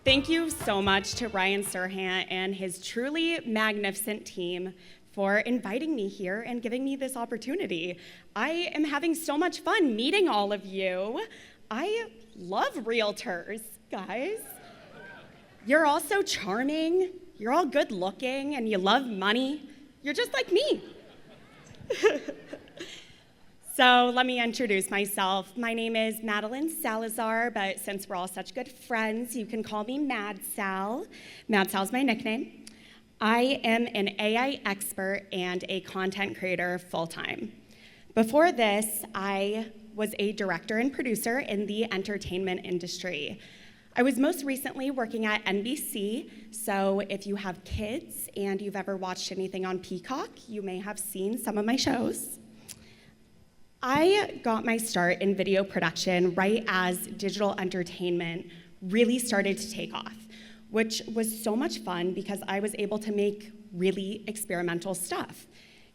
Thank you so much to Ryan Serhant and his truly magnificent team for inviting me here and giving me this opportunity. I am having so much fun meeting all of you. I love realtors, guys. You're all so charming, you're all good looking, and you love money. You're just like me. So let me introduce myself. My name is Madeline Salazar, but since we're all such good friends, you can call me Mad Sal. Mad Sal's my nickname. I am an AI expert and a content creator full-time. Before this, I was a director and producer in the entertainment industry. I was most recently working at NBC, so if you have kids and you've ever watched anything on Peacock, you may have seen some of my shows. I got my start in video production right as digital entertainment really started to take off, which was so much fun because I was able to make really experimental stuff.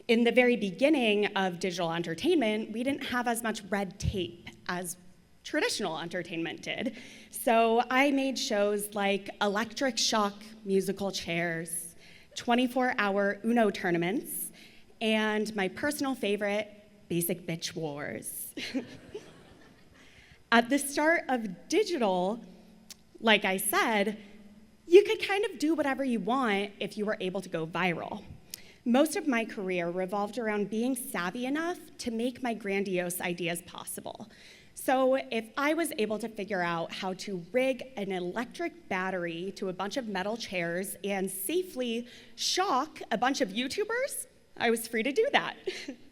In the very beginning of digital entertainment, we didn't have as much red tape as traditional entertainment did. So I made shows like electric shock musical chairs, 24-hour Uno tournaments, and my personal favorite, Basic Bitch Wars. At the start of digital, like I said, you could kind of do whatever you want if you were able to go viral. Most of my career revolved around being savvy enough to make my grandiose ideas possible. So if I was able to figure out how to rig an electric battery to a bunch of metal chairs and safely shock a bunch of YouTubers, I was free to do that.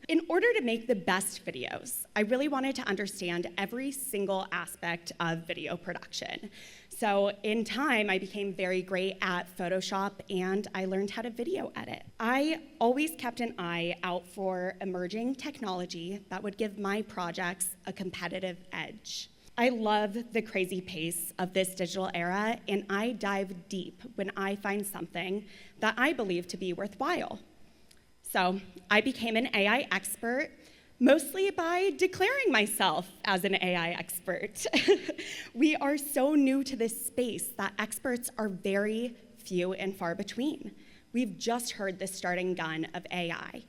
In order to make the best videos, I really wanted to understand every single aspect of video production. So in time, I became very great at Photoshop and I learned how to video edit. I always kept an eye out for emerging technology that would give my projects a competitive edge. I love the crazy pace of this digital era, and I dive deep when I find something that I believe to be worthwhile. So I became an AI expert, mostly by declaring myself as an AI expert. We are so new to this space that experts are very few and far between. We've just heard the starting gun of AI.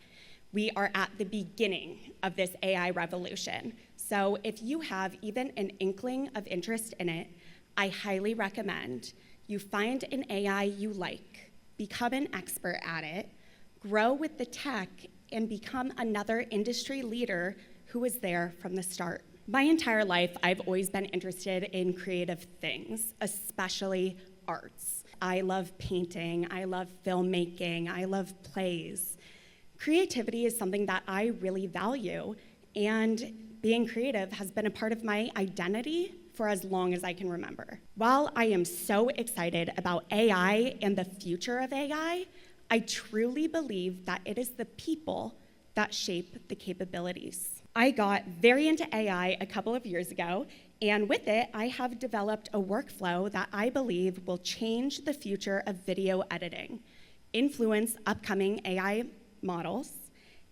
We are at the beginning of this AI revolution. So if you have even an inkling of interest in it, I highly recommend you find an AI you like, become an expert at it, grow with the tech, and become another industry leader who was there from the start. My entire life, I've always been interested in creative things, especially arts. I love painting, I love filmmaking, I love plays. Creativity is something that I really value, and being creative has been a part of my identity for as long as I can remember. While I am so excited about AI and the future of AI, I truly believe that it is the people that shape the capabilities. I got very into AI a couple of years ago, and with it, I have developed a workflow that I believe will change the future of video editing, influence upcoming AI models,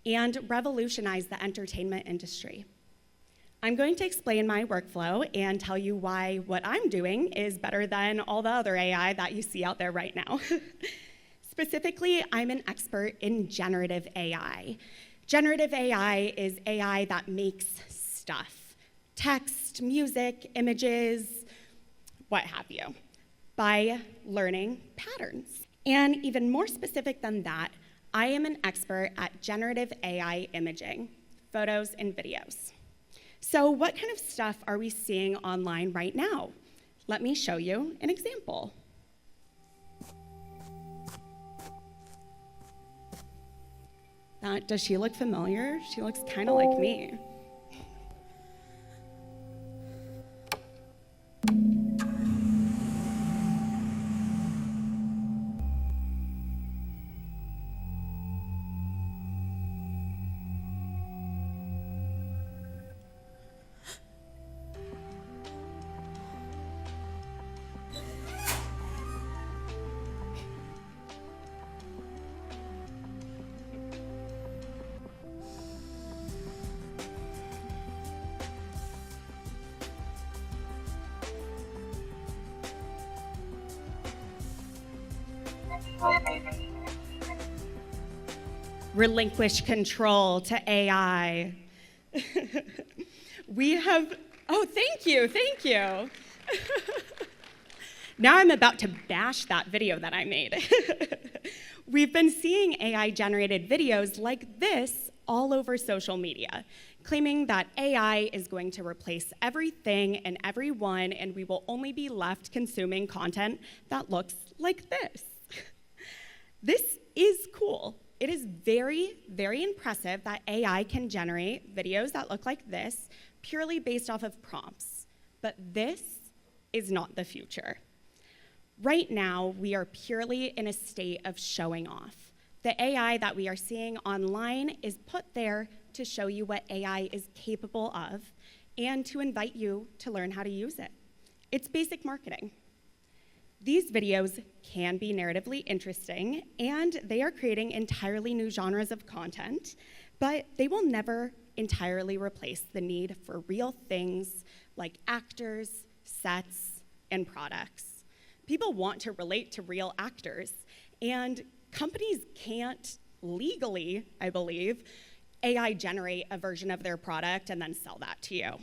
and revolutionize the entertainment industry. I'm going to explain my workflow and tell you why what I'm doing is better than all the other AI that you see out there right now. Specifically, I'm an expert in generative AI. Generative AI is AI that makes stuff, text, music, images, what have you, by learning patterns. And even more specific than that, I am an expert at generative AI imaging, photos and videos. So what kind of stuff are we seeing online right now? Let me show you an example. Does she look familiar? She looks kind of like me. Relinquish control to AI. We have, oh, thank you. Now I'm about to bash that video that I made. We've been seeing AI-generated videos like this all over social media, claiming that AI is going to replace everything and everyone, and we will only be left consuming content that looks like this. This is cool. It is very, very impressive that AI can generate videos that look like this purely based off of prompts. But this is not the future. Right now, we are purely in a state of showing off. The AI that we are seeing online is put there to show you what AI is capable of and to invite you to learn how to use it. It's basic marketing. These videos can be narratively interesting, and they are creating entirely new genres of content, but they will never entirely replace the need for real things like actors, sets, and products. People want to relate to real actors, and companies can't legally, I believe, AI generate a version of their product and then sell that to you.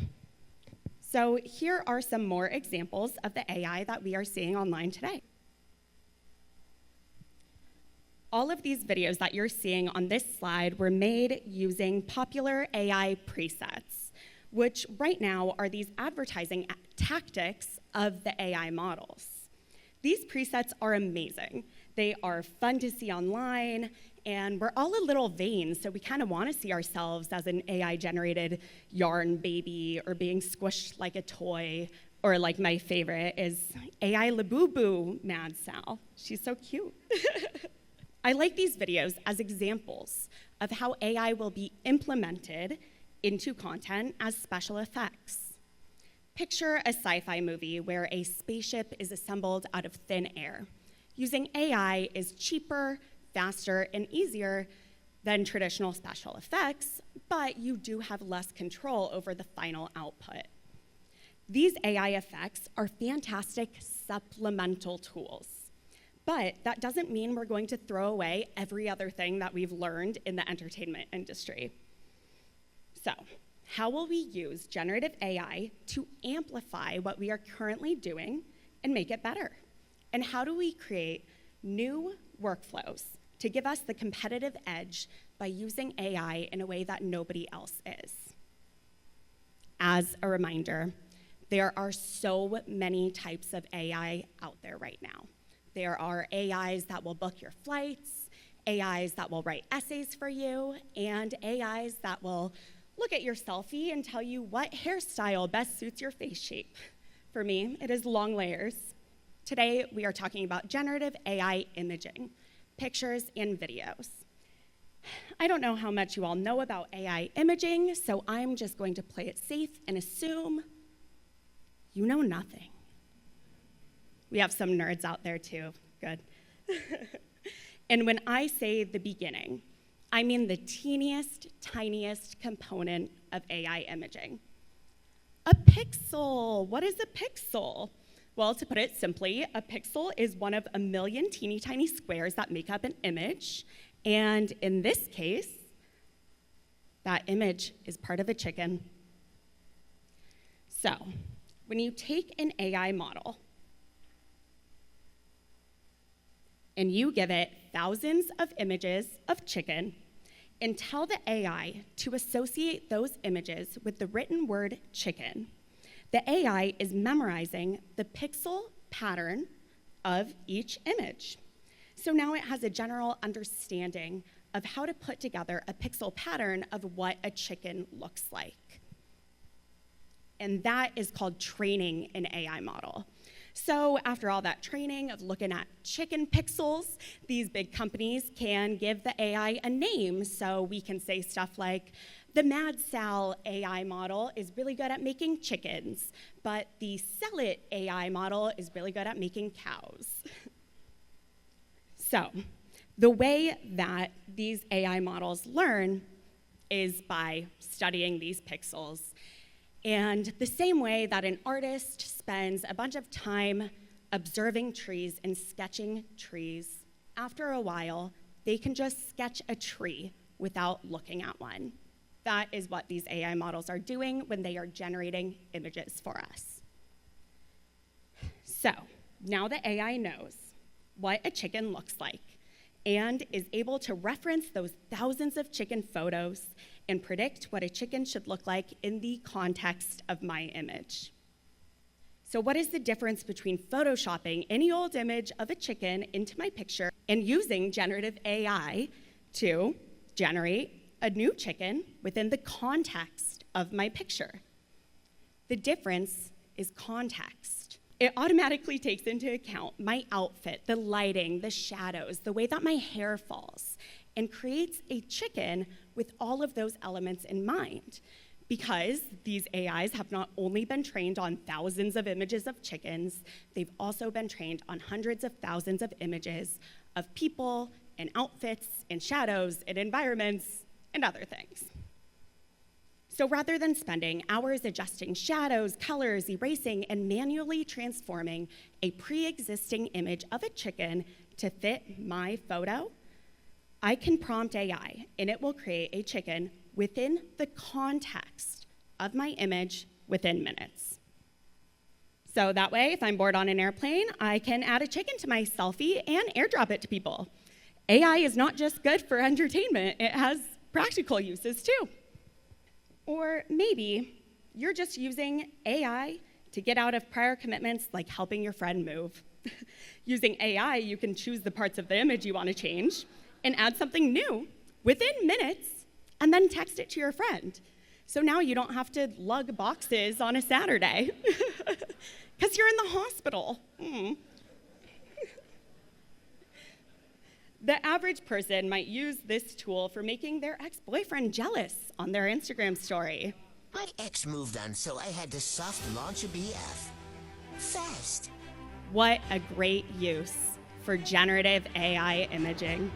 So here are some more examples of the AI that we are seeing online today. All of these videos that you're seeing on this slide were made using popular AI presets, which right now are these advertising tactics of the AI models. These presets are amazing. They are fun to see online, and we're all a little vain, so we kind of want to see ourselves as an AI-generated yarn baby or being squished like a toy, or like my favorite is AI Labubu Mad Sal. She's so cute. I like these videos as examples of how AI will be implemented into content as special effects. Picture a sci-fi movie where a spaceship is assembled out of thin air. Using AI is cheaper, faster, and easier than traditional special effects, but you do have less control over the final output. These AI effects are fantastic supplemental tools, but that doesn't mean we're going to throw away every other thing that we've learned in the entertainment industry. So, how will we use generative AI to amplify what we are currently doing and make it better? And how do we create new workflows to give us the competitive edge by using AI in a way that nobody else is? As a reminder, there are so many types of AI out there right now. There are AIs that will book your flights, AIs that will write essays for you, and AIs that will look at your selfie and tell you what hairstyle best suits your face shape. For me, it is long layers. Today, we are talking about generative AI imaging, pictures and videos. I don't know how much you all know about AI imaging, so I'm just going to play it safe and assume you know nothing. We have some nerds out there too, good. And when I say the beginning, I mean the teeniest, tiniest component of AI imaging. A pixel. What is a pixel? Well, to put it simply, a pixel is one of a million teeny tiny squares that make up an image. And in this case, that image is part of a chicken. So, when you take an AI model and you give it thousands of images of chicken and tell the AI to associate those images with the written word chicken, the AI is memorizing the pixel pattern of each image. So now it has a general understanding of how to put together a pixel pattern of what a chicken looks like. And that is called training an AI model. So after all that training of looking at chicken pixels, these big companies can give the AI a name. So we can say stuff like, the Mad Sal AI model is really good at making chickens, but the Sell It AI model is really good at making cows. So the way that these AI models learn is by studying these pixels. And the same way that an artist spends a bunch of time observing trees and sketching trees, after a while, they can just sketch a tree without looking at one. That is what these AI models are doing when they are generating images for us. So now the AI knows what a chicken looks like and is able to reference those thousands of chicken photos and predict what a chicken should look like in the context of my image. So what is the difference between photoshopping any old image of a chicken into my picture and using generative AI to generate a new chicken within the context of my picture? The difference is context. It automatically takes into account my outfit, the lighting, the shadows, the way that my hair falls, and creates a chicken with all of those elements in mind. Because these AIs have not only been trained on thousands of images of chickens, they've also been trained on hundreds of thousands of images of people and outfits and shadows and environments and other things. So rather than spending hours adjusting shadows, colors, erasing, and manually transforming a pre-existing image of a chicken to fit my photo, I can prompt AI, and it will create a chicken within the context of my image within minutes. So that way, if I'm bored on an airplane, I can add a chicken to my selfie and airdrop it to people. AI is not just good for entertainment, it has practical uses too. Or maybe you're just using AI to get out of prior commitments like helping your friend move. Using AI, you can choose the parts of the image you want to change and add something new within minutes and then text it to your friend. So now you don't have to lug boxes on a Saturday because you're in the hospital. The average person might use this tool for making their ex-boyfriend jealous on their Instagram story. My ex moved on, so I had to soft launch a BF. Fast. What a great use for generative AI imaging.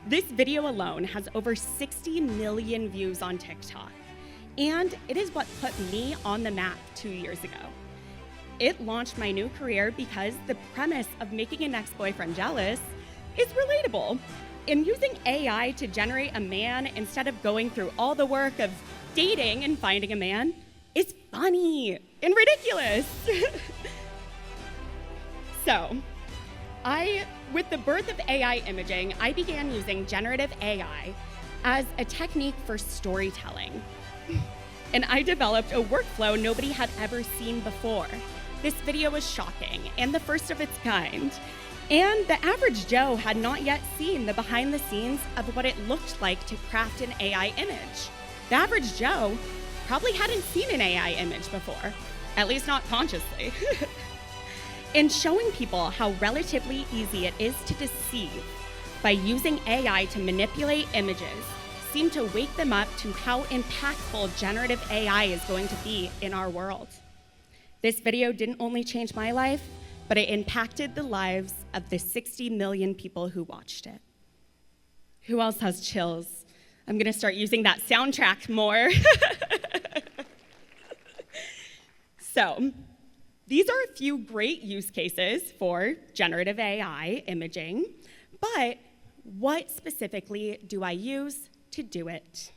This video alone has over 60 million views on TikTok, and it is what put me on the map 2 years ago. It launched my new career because the premise of making an ex-boyfriend jealous is relatable. And using AI to generate a man instead of going through all the work of dating and finding a man is funny and ridiculous. So, with the birth of AI imaging, I began using generative AI as a technique for storytelling. And I developed a workflow nobody had ever seen before. This video was shocking and the first of its kind. And the average Joe had not yet seen the behind the scenes of what it looked like to craft an AI image. The average Joe probably hadn't seen an AI image before, at least not consciously. And showing people how relatively easy it is to deceive by using AI to manipulate images seemed to wake them up to how impactful generative AI is going to be in our world. This video didn't only change my life, but it impacted the lives of the 60 million people who watched it. Who else has chills? I'm gonna start using that soundtrack more. So, these are a few great use cases for generative AI imaging, but what specifically do I use to do it?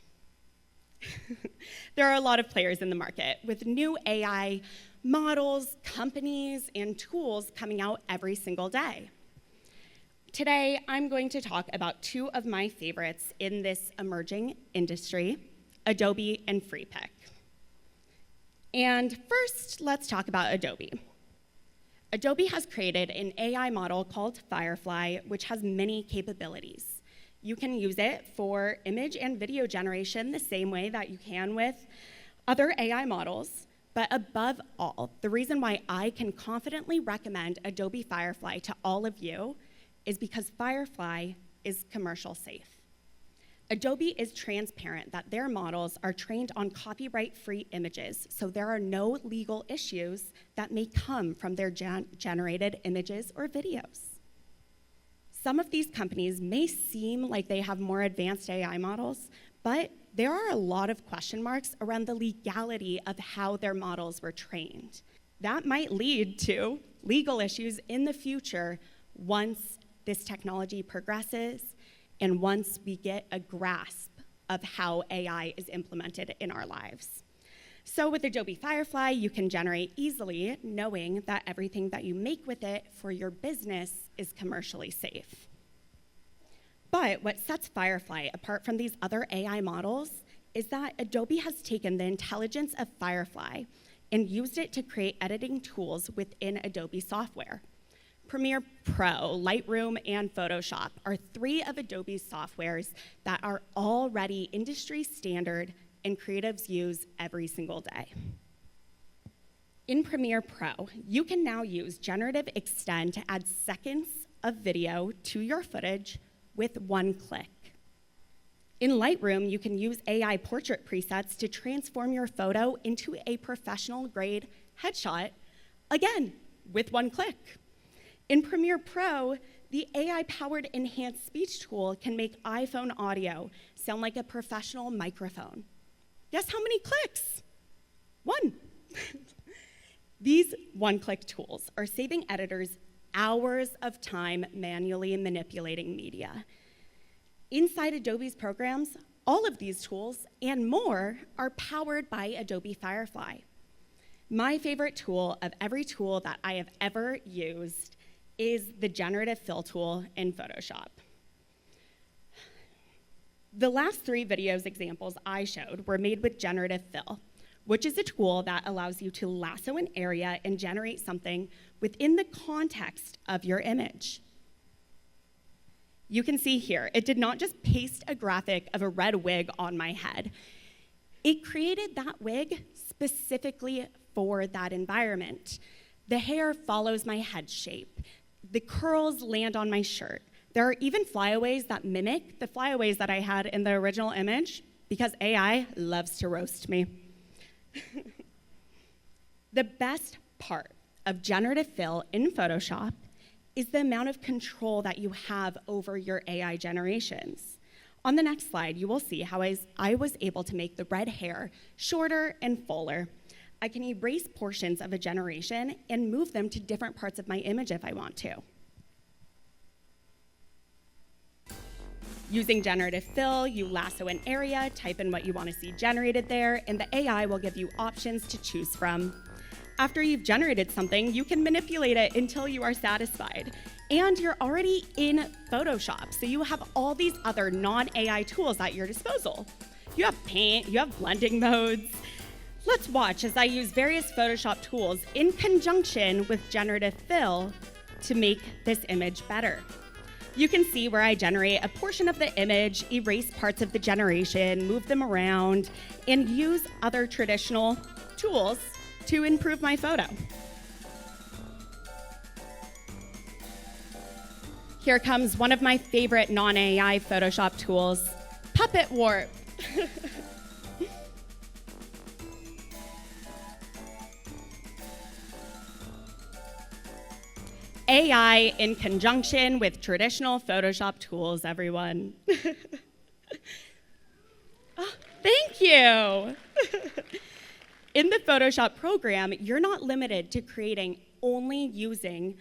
There are a lot of players in the market with new AI models, companies, and tools coming out every single day. Today, I'm going to talk about two of my favorites in this emerging industry, Adobe and FreePic. And first, let's talk about Adobe. Adobe has created an AI model called Firefly, which has many capabilities. You can use it for image and video generation the same way that you can with other AI models. But above all, the reason why I can confidently recommend Adobe Firefly to all of you is because Firefly is commercial safe. Adobe is transparent that their models are trained on copyright-free images, so there are no legal issues that may come from their generated images or videos. Some of these companies may seem like they have more advanced AI models, but there are a lot of question marks around the legality of how their models were trained. That might lead to legal issues in the future once this technology progresses and once we get a grasp of how AI is implemented in our lives. So with Adobe Firefly, you can generate easily, knowing that everything that you make with it for your business is commercially safe. But what sets Firefly apart from these other AI models is that Adobe has taken the intelligence of Firefly and used it to create editing tools within Adobe software. Premiere Pro, Lightroom, and Photoshop are 3 of Adobe's softwares that are already industry standard and creatives use every single day. In Premiere Pro, you can now use Generative Extend to add seconds of video to your footage with 1 click. In Lightroom, you can use AI portrait presets to transform your photo into a professional-grade headshot, again, with 1 click. In Premiere Pro, the AI-powered enhanced speech tool can make iPhone audio sound like a professional microphone. Guess how many clicks? 1. These 1-click tools are saving editors hours of time manually manipulating media. Inside Adobe's programs, all of these tools and more are powered by Adobe Firefly. My favorite tool of every tool that I have ever used is the Generative Fill tool in Photoshop. The last 3 videos examples I showed were made with Generative Fill, which is a tool that allows you to lasso an area and generate something within the context of your image. You can see here, it did not just paste a graphic of a red wig on my head. It created that wig specifically for that environment. The hair follows my head shape. The curls land on my shirt. There are even flyaways that mimic the flyaways that I had in the original image because AI loves to roast me. The best part of Generative Fill in Photoshop is the amount of control that you have over your AI generations. On the next slide, you will see how I was able to make the red hair shorter and fuller. I can erase portions of a generation and move them to different parts of my image if I want to. Using Generative Fill, you lasso an area, type in what you want to see generated there, and the AI will give you options to choose from. After you've generated something, you can manipulate it until you are satisfied. And you're already in Photoshop, so you have all these other non-AI tools at your disposal. You have paint, you have blending modes. Let's watch as I use various Photoshop tools in conjunction with Generative Fill to make this image better. You can see where I generate a portion of the image, erase parts of the generation, move them around, and use other traditional tools to improve my photo. Here comes one of my favorite non-AI Photoshop tools, Puppet Warp. AI in conjunction with traditional Photoshop tools, everyone. Oh, thank you. In the Photoshop program, you're not limited to creating only using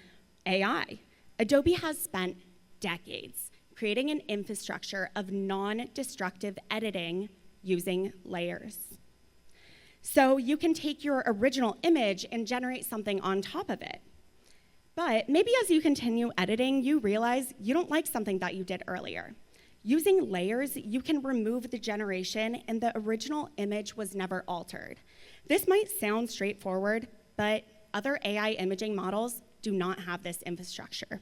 AI. Adobe has spent decades creating an infrastructure of non-destructive editing using layers. So you can take your original image and generate something on top of it. But maybe as you continue editing, you realize you don't like something that you did earlier. Using layers, you can remove the generation and the original image was never altered. This might sound straightforward, but other AI imaging models do not have this infrastructure.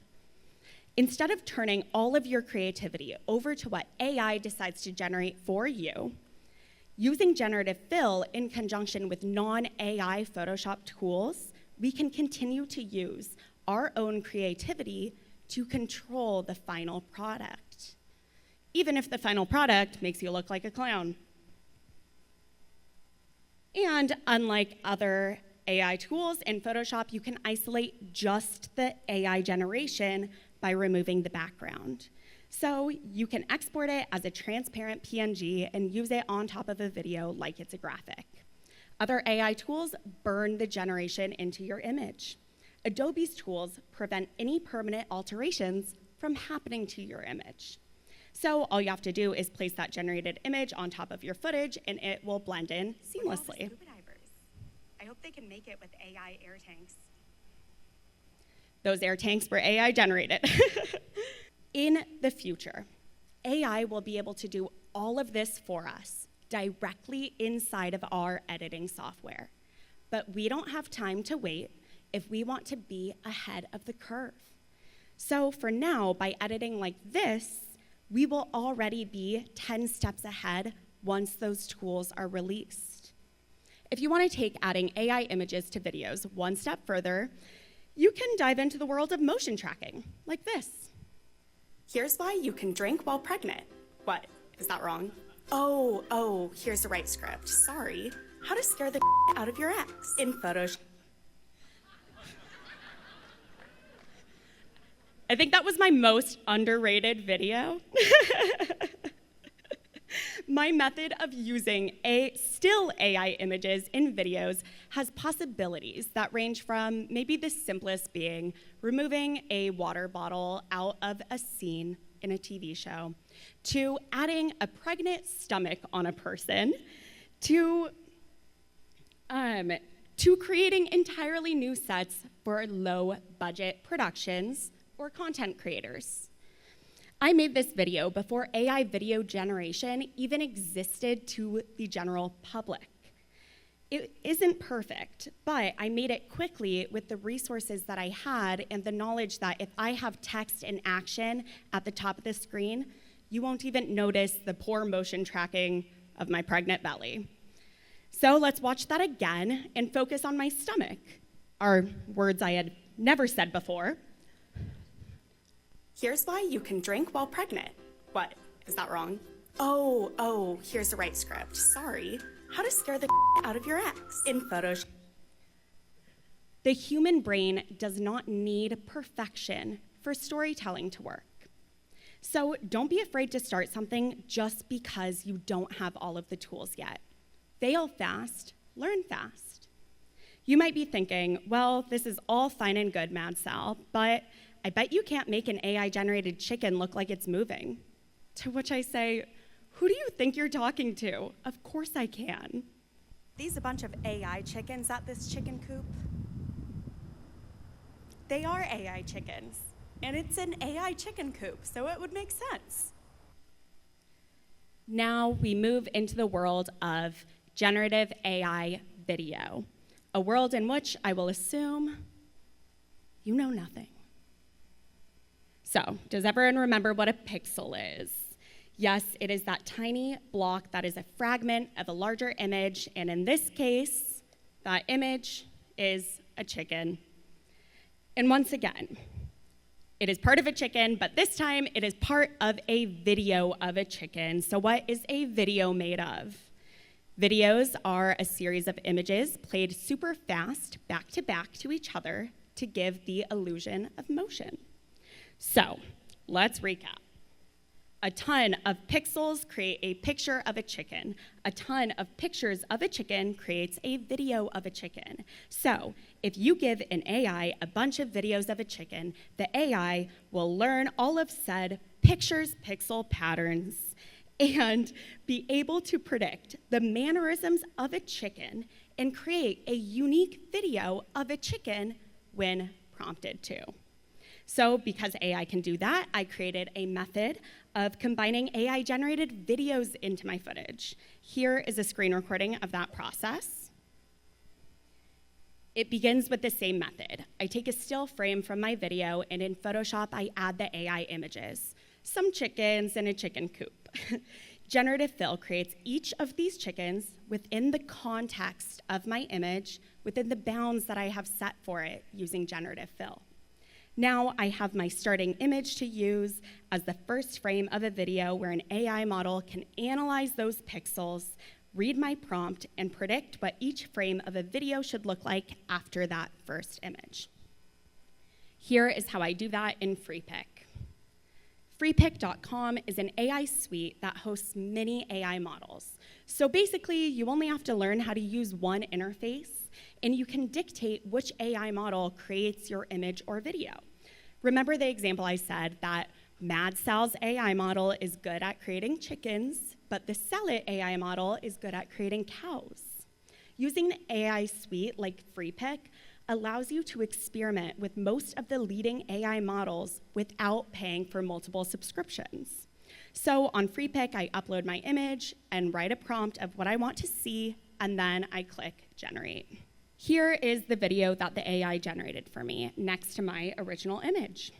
Instead of turning all of your creativity over to what AI decides to generate for you, using Generative Fill in conjunction with non-AI Photoshop tools, we can continue to use our own creativity to control the final product, even if the final product makes you look like a clown. And unlike other AI tools in Photoshop, you can isolate just the AI generation by removing the background. So you can export it as a transparent PNG and use it on top of a video like it's a graphic. Other AI tools burn the generation into your image. Adobe's tools prevent any permanent alterations from happening to your image. So all you have to do is place that generated image on top of your footage, and it will blend in seamlessly. Scuba divers. I hope they can make it with AI air tanks. Those air tanks were AI generated. In the future, AI will be able to do all of this for us directly inside of our editing software. But we don't have time to wait if we want to be ahead of the curve. So for now, by editing like this, we will already be 10 steps ahead once those tools are released. If you want to take adding AI images to videos one step further, you can dive into the world of motion tracking, like this. Here's why you can drink while pregnant. What? Is that wrong? Oh, here's the right script. Sorry. How to scare the out of your ex in Photoshop. I think that was my most underrated video. My method of using still AI images in videos has possibilities that range from maybe the simplest being removing a water bottle out of a scene in a TV show, to adding a pregnant stomach on a person, to creating entirely new sets for low-budget productions or content creators. I made this video before AI video generation even existed to the general public. It isn't perfect, but I made it quickly with the resources that I had and the knowledge that if I have text and action at the top of the screen, you won't even notice the poor motion tracking of my pregnant belly. So let's watch that again and focus on my stomach, are words I had never said before. Here's why you can drink while pregnant. What? Is that wrong? Oh, here's the right script. Sorry. How to scare the out of your ex in Photoshop. The human brain does not need perfection for storytelling to work. So don't be afraid to start something just because you don't have all of the tools yet. Fail fast, learn fast. You might be thinking, well, this is all fine and good, Mad Sal, but I bet you can't make an AI-generated chicken look like it's moving. To which I say, who do you think you're talking to? Of course I can. These a bunch of AI chickens at this chicken coop? They are AI chickens, and it's an AI chicken coop, so it would make sense. Now we move into the world of generative AI video, a world in which I will assume you know nothing. So, does everyone remember what a pixel is? Yes, it is that tiny block that is a fragment of a larger image, and in this case, that image is a chicken. And once again, it is part of a chicken, but this time it is part of a video of a chicken. So what is a video made of? Videos are a series of images played super fast, back to each other, to give the illusion of motion. So, let's recap. A ton of pixels create a picture of a chicken. A ton of pictures of a chicken creates a video of a chicken. So, if you give an AI a bunch of videos of a chicken, the AI will learn all of said pictures, pixel patterns, and be able to predict the mannerisms of a chicken and create a unique video of a chicken when prompted to. So because AI can do that, I created a method of combining AI-generated videos into my footage. Here is a screen recording of that process. It begins with the same method. I take a still frame from my video, and in Photoshop, I add the AI images, some chickens and a chicken coop. Generative Fill creates each of these chickens within the context of my image, within the bounds that I have set for it using Generative Fill. Now I have my starting image to use as the first frame of a video where an AI model can analyze those pixels, read my prompt, and predict what each frame of a video should look like after that first image. Here is how I do that in FreePic. FreePic.com is an AI suite that hosts many AI models. So basically, you only have to learn how to use one interface, and you can dictate which AI model creates your image or video. Remember the example I said that Mad Sal's AI model is good at creating chickens, but the Sell It AI model is good at creating cows. Using an AI suite like FreePick allows you to experiment with most of the leading AI models without paying for multiple subscriptions. So on FreePick, I upload my image and write a prompt of what I want to see, and then I click Generate. Here is the video that the AI generated for me next to my original image.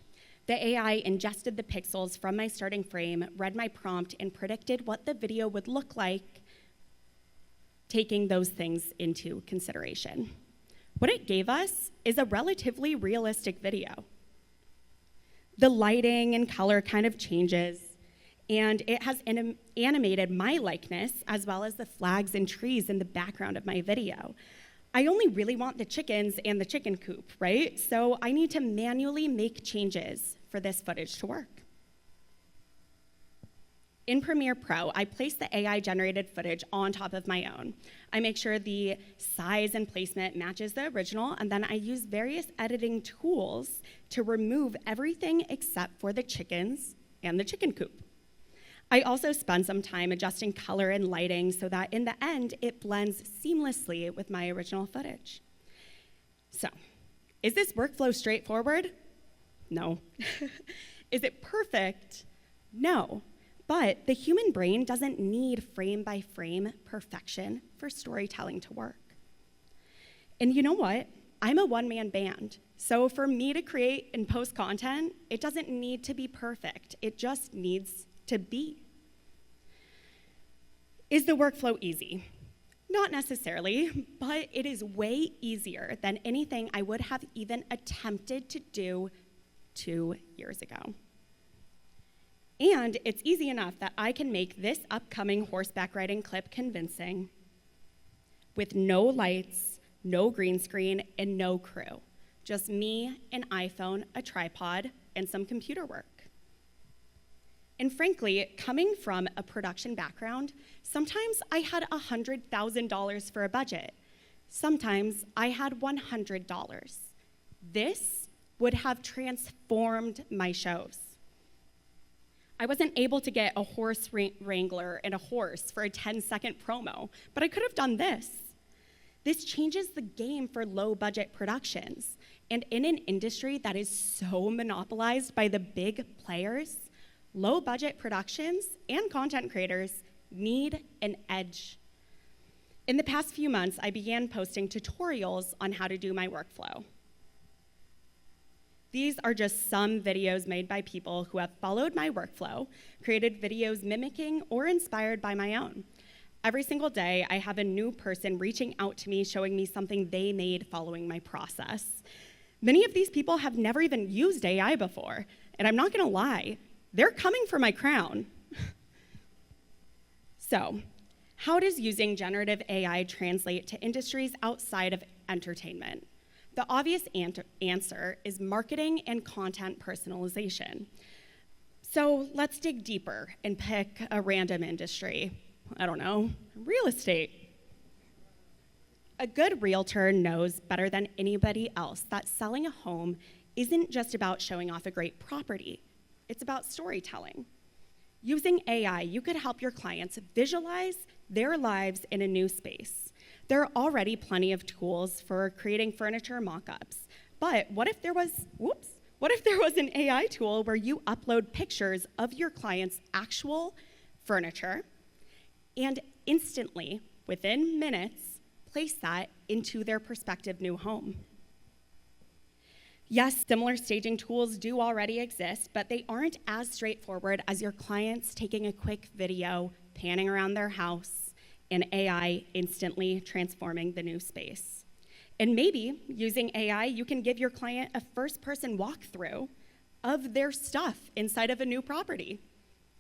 The AI ingested the pixels from my starting frame, read my prompt, and predicted what the video would look like, taking those things into consideration. What it gave us is a relatively realistic video. The lighting and color kind of changes, and it has animated my likeness as well as the flags and trees in the background of my video. I only really want the chickens and the chicken coop, right? So I need to manually make changes for this footage to work. In Premiere Pro, I place the AI-generated footage on top of my own. I make sure the size and placement matches the original, and then I use various editing tools to remove everything except for the chickens and the chicken coop. I also spend some time adjusting color and lighting so that in the end, it blends seamlessly with my original footage. So, is this workflow straightforward? No. Is it perfect? No. But the human brain doesn't need frame-by-frame perfection for storytelling to work. And you know what? I'm a one-man band. So for me to create and post content, it doesn't need to be perfect. It just needs to be. Is the workflow easy? Not necessarily, but it is way easier than anything I would have even attempted to do 2 years ago. And it's easy enough that I can make this upcoming horseback riding clip convincing with no lights, no green screen, and no crew. Just me, an iPhone, a tripod, and some computer work. And frankly, coming from a production background, sometimes I had $100,000 for a budget. Sometimes I had $100. This would have transformed my shows. I wasn't able to get a horse wrangler and a horse for a 10-second promo, but I could have done this. This changes the game for low-budget productions. And in an industry that is so monopolized by the big players, low-budget productions and content creators need an edge. In the past few months, I began posting tutorials on how to do my workflow. These are just some videos made by people who have followed my workflow, created videos mimicking or inspired by my own. Every single day, I have a new person reaching out to me, showing me something they made following my process. Many of these people have never even used AI before, and I'm not gonna lie, they're coming for my crown. So, how does using generative AI translate to industries outside of entertainment? The obvious answer is marketing and content personalization. So let's dig deeper and pick a random industry. I don't know, real estate. A good realtor knows better than anybody else that selling a home isn't just about showing off a great property. It's about storytelling. Using AI, you could help your clients visualize their lives in a new space. There are already plenty of tools for creating furniture mock-ups, but what if there was an AI tool where you upload pictures of your client's actual furniture and instantly, within minutes, place that into their prospective new home? Yes, similar staging tools do already exist, but they aren't as straightforward as your clients taking a quick video, panning around their house, and AI instantly transforming the new space. And maybe, using AI, you can give your client a first-person walkthrough of their stuff inside of a new property.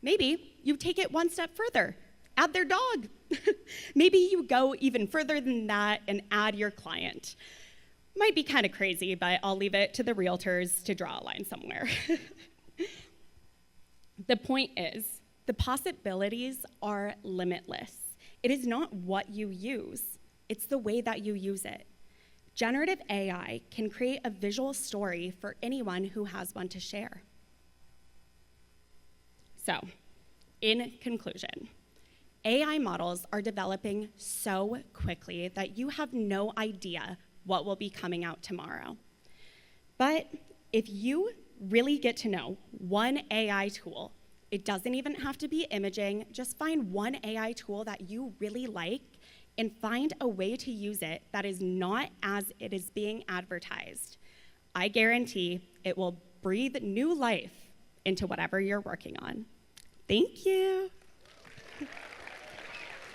Maybe you take it one step further, add their dog. Maybe you go even further than that and add your client. Might be kind of crazy, but I'll leave it to the realtors to draw a line somewhere. The point is, the possibilities are limitless. It is not what you use, it's the way that you use it. Generative AI can create a visual story for anyone who has one to share. So, in conclusion, AI models are developing so quickly that you have no idea what will be coming out tomorrow. But if you really get to know one AI tool, it doesn't even have to be imaging, just find one AI tool that you really like and find a way to use it that is not as it is being advertised. I guarantee it will breathe new life into whatever you're working on. Thank you.